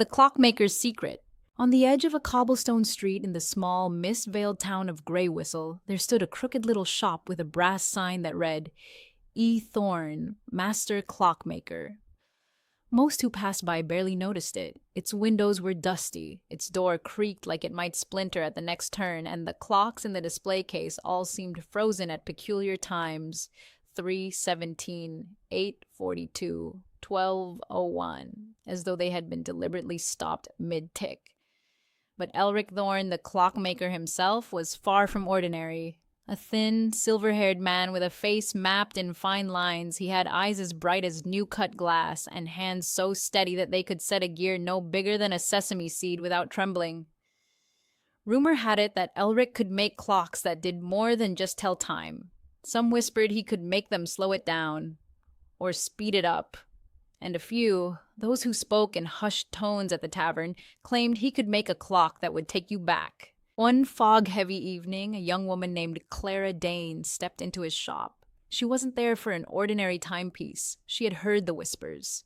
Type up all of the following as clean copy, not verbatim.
The Clockmaker's Secret. On the edge of a cobblestone street in the small, mist-veiled town of Graywhistle, there stood a crooked little shop with a brass sign that read, E. Thorne, Master Clockmaker. Most who passed by barely noticed it. Its windows were dusty, its door creaked like it might splinter at the next turn, and the clocks in the display case all seemed frozen at peculiar times. 3:17, 8:42, 12:01, as though they had been deliberately stopped mid-tick. But Elric Thorne, the clockmaker himself, was far from ordinary. A thin, silver-haired man with a face mapped in fine lines, he had eyes as bright as new-cut glass and hands so steady that they could set a gear no bigger than a sesame seed without trembling. Rumor had it that Elric could make clocks that did more than just tell time. Some whispered he could make them slow it down, or speed it up. And a few, those who spoke in hushed tones at the tavern, claimed he could make a clock that would take you back. One fog-heavy evening, a young woman named Clara Dane stepped into his shop. She wasn't there for an ordinary timepiece. She had heard the whispers.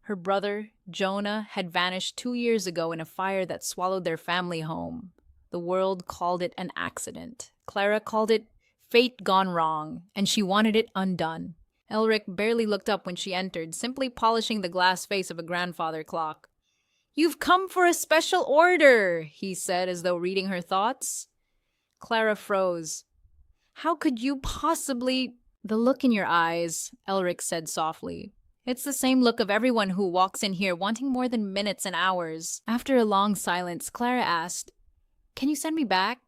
Her brother, Jonah, had vanished 2 years ago in a fire that swallowed their family home. The world called it an accident. Clara called it fate gone wrong, and she wanted it undone. Elric barely looked up when she entered, simply polishing the glass face of a grandfather clock. "You've come for a special order," he said, as though reading her thoughts. Clara froze. "How could you possibly—" "The look in your eyes," Elric said softly. "It's the same look of everyone who walks in here wanting more than minutes and hours." After a long silence, Clara asked, "Can you send me back?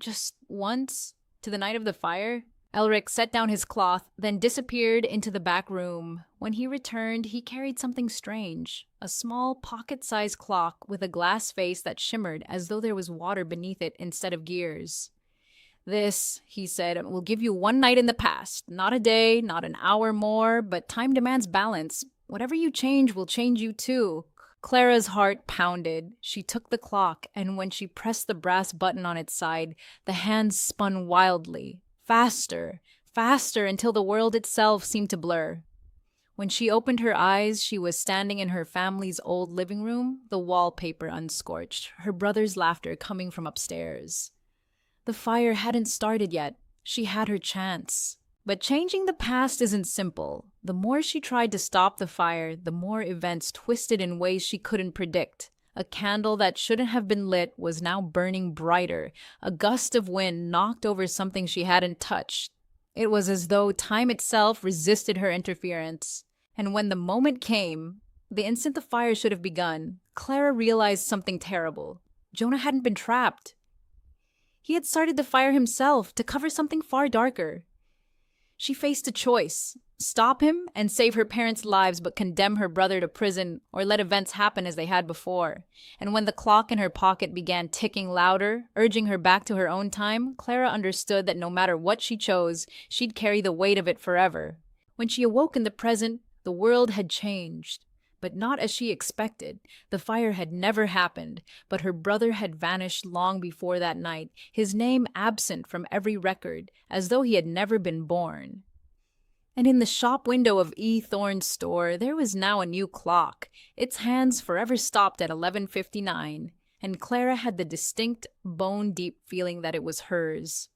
Just once? To the night of the fire?" Elric set down his cloth, then disappeared into the back room. When he returned, he carried something strange. A small, pocket-sized clock with a glass face that shimmered as though there was water beneath it instead of gears. "This," he said, "will give you 1 night in the past. Not a day, not an hour more, but time demands balance. Whatever you change will change you too." Clara's heart pounded. She took the clock, and when she pressed the brass button on its side, the hands spun wildly. Faster, faster, until the world itself seemed to blur. When she opened her eyes, she was standing in her family's old living room, the wallpaper unscorched, her brother's laughter coming from upstairs. The fire hadn't started yet. She had her chance. But changing the past isn't simple. The more she tried to stop the fire, the more events twisted in ways she couldn't predict. A candle that shouldn't have been lit was now burning brighter. A gust of wind knocked over something she hadn't touched. It was as though time itself resisted her interference. And when the moment came, the instant the fire should have begun, Clara realized something terrible. Jonah hadn't been trapped. He had started the fire himself to cover something far darker. She faced a choice: stop him and save her parents' lives, but condemn her brother to prison, or let events happen as they had before. And when the clock in her pocket began ticking louder, urging her back to her own time, Clara understood that no matter what she chose, she'd carry the weight of it forever. When she awoke in the present, the world had changed. But not as she expected. The fire had never happened, but her brother had vanished long before that night, his name absent from every record, as though he had never been born. And in the shop window of E. Thorne's store, there was now a new clock. Its hands forever stopped at 11:59, and Clara had the distinct, bone-deep feeling that it was hers.